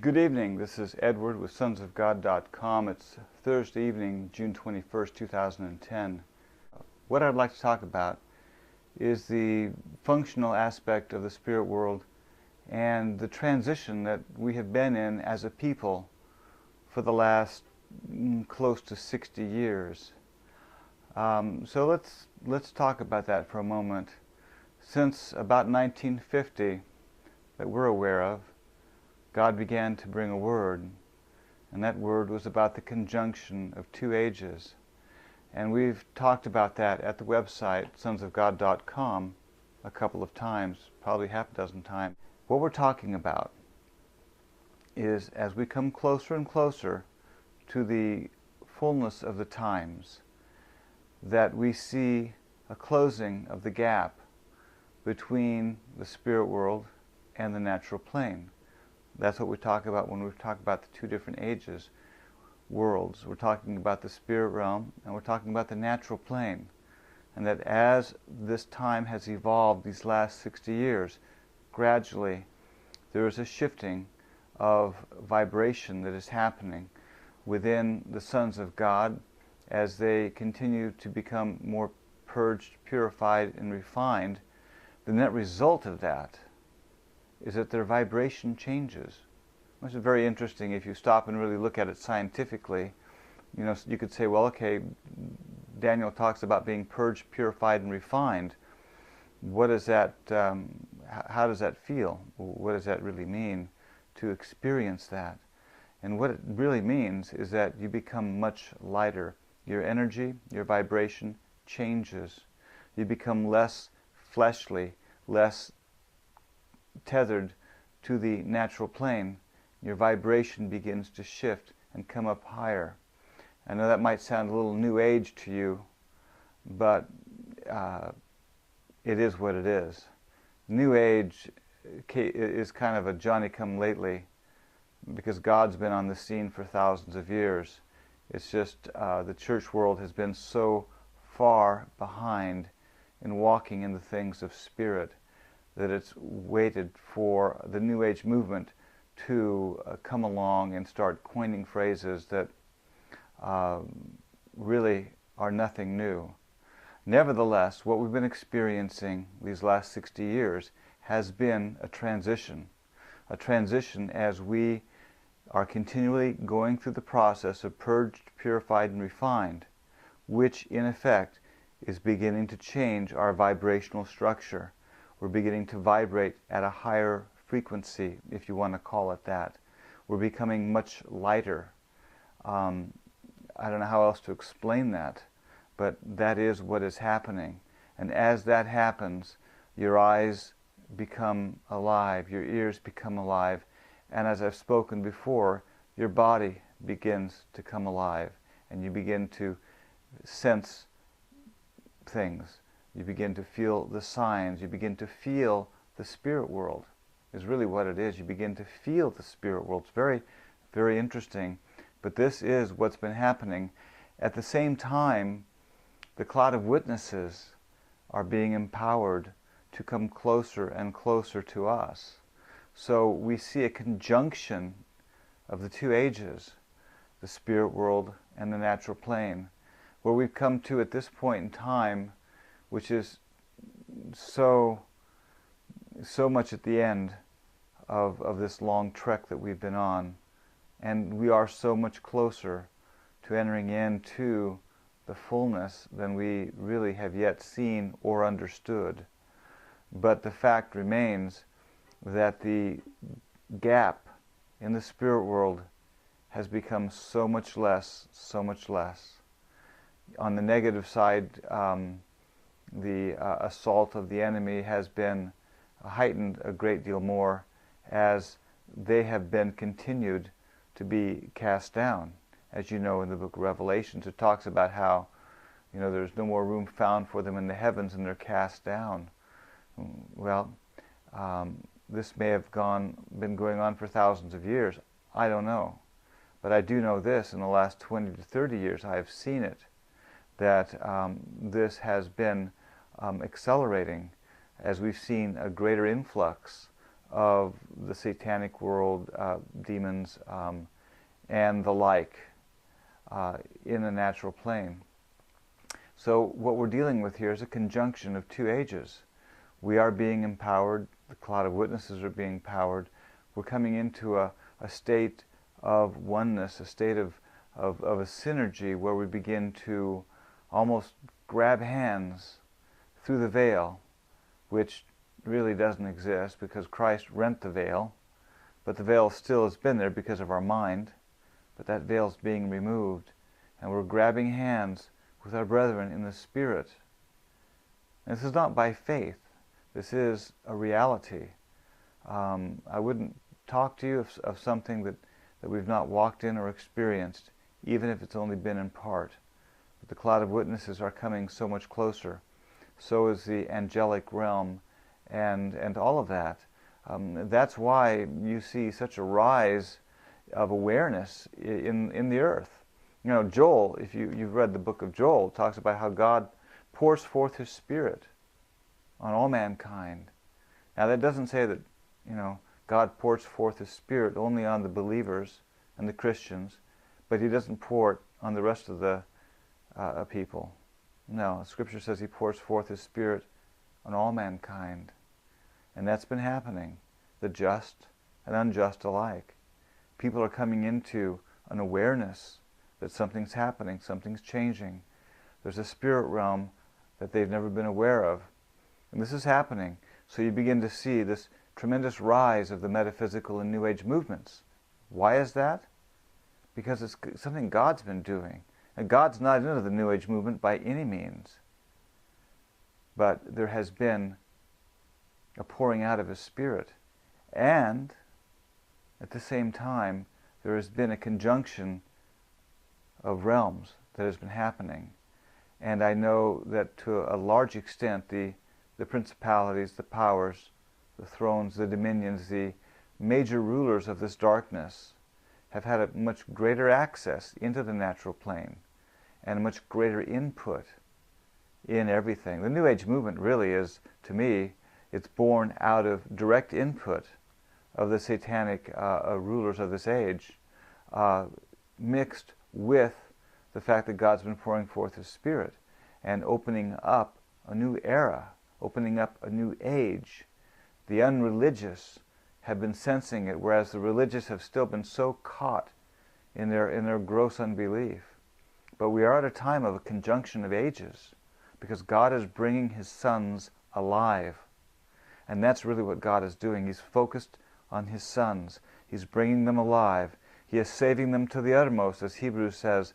Good evening. This is Edward with sonsofgod.com. It's Thursday evening, June 21st, 2010. What I'd like to talk about is the functional aspect of the spirit world and the transition that we have been in as a people for the last close to 60 years. So let's talk about that for a moment. Since about 1950, that we're aware of, God began to bring a word, and that word was about the conjunction of two ages. And we've talked about that at the website, sonsofgod.com, a couple of times, probably half a dozen times. What we're talking about is as we come closer and closer to the fullness of the times, that we see a closing of the gap between the spirit world and the natural plane. That's what we talk about when we talk about the two different ages, worlds. We're talking about the spirit realm and we're talking about the natural plane. And that as this time has evolved these last 60 years, gradually there is a shifting of vibration that is happening within the sons of God as they continue to become more purged, purified, and refined. The net result of that is that their vibration changes. Which is very interesting if you stop and really look at it scientifically. You could say, well, okay, Daniel talks about being purged, purified, and refined. What is that? How does that feel? What does that really mean to experience that? And what it really means is that you become much lighter. Your energy, your vibration changes. You become less fleshly, less tethered to the natural plane. Your vibration begins to shift and come up higher. I know that might sound a little new age to you, but it is what it is. New age is kind of a Johnny-come-lately because God's been on the scene for thousands of years. It's just the church world has been so far behind in walking in the things of spirit that it's waited for the New Age movement to come along and start coining phrases that really are nothing new. Nevertheless, what we've been experiencing these last 60 years has been a transition as we are continually going through the process of purged, purified, and refined, which in effect is beginning to change our vibrational structure. We're beginning to vibrate at a higher frequency, if you want to call it that. We're becoming much lighter. I don't know how else to explain that, but that is what is happening. And as that happens, your eyes become alive, your ears become alive, and as I've spoken before, your body begins to come alive, and you begin to sense things. You begin to feel the signs. You begin to feel the spirit world is really what it is. You begin to feel the spirit world. It's very, very interesting. But this is what's been happening. At the same time, the cloud of witnesses are being empowered to come closer and closer to us. So we see a conjunction of the two ages, the spirit world and the natural plane, where we've come to at this point in time, which is so much at the end of this long trek that we've been on. And we are so much closer to entering into the fullness than we really have yet seen or understood. But the fact remains that the gap in the spirit world has become so much less, so much less. On the negative side, the assault of the enemy has been heightened a great deal more as they have been continued to be cast down. As you know, in the book of Revelations, it talks about how there's no more room found for them in the heavens and they're cast down. Well, this may have been going on for thousands of years. I don't know. But I do know this, in the last 20 to 30 years I have seen it, that this has been accelerating as we've seen a greater influx of the satanic world, demons, and the like in the natural plane. So what we're dealing with here is a conjunction of two ages. We are being empowered, the cloud of witnesses are being empowered. We're coming into a state of oneness, a state of a synergy where we begin to almost grab hands through the veil, which really doesn't exist because Christ rent the veil, but the veil still has been there because of our mind, but that veil is being removed, and we're grabbing hands with our brethren in the Spirit. And this is not by faith. This is a reality. I wouldn't talk to you of something that we've not walked in or experienced, even if it's only been in part. But the cloud of witnesses are coming so much closer. So is the angelic realm and all of that. That's why you see such a rise of awareness in the earth. You know, Joel, if you've read the book of Joel, talks about how God pours forth His Spirit on all mankind. Now that doesn't say that, you know, God pours forth His Spirit only on the believers and the Christians, but He doesn't pour it on the rest of the people. No, Scripture says He pours forth His Spirit on all mankind. And that's been happening, the just and unjust alike. People are coming into an awareness that something's happening, something's changing. There's a spirit realm that they've never been aware of. And this is happening. So you begin to see this tremendous rise of the metaphysical and New Age movements. Why is that? Because it's something God's been doing. And God's not into the New Age movement by any means. But there has been a pouring out of His Spirit. And at the same time, there has been a conjunction of realms that has been happening. And I know that to a large extent the principalities, the powers, the thrones, the dominions, the major rulers of this darkness have had a much greater access into the natural plane and a much greater input in everything. The New Age movement really is, to me, it's born out of direct input of the satanic rulers of this age, mixed with the fact that God's been pouring forth His Spirit and opening up a new era, opening up a new age. The unreligious have been sensing it, whereas the religious have still been so caught in their gross unbelief. But we are at a time of a conjunction of ages, because God is bringing His sons alive. And that's really what God is doing. He's focused on His sons. He's bringing them alive. He is saving them to the uttermost, as Hebrews says,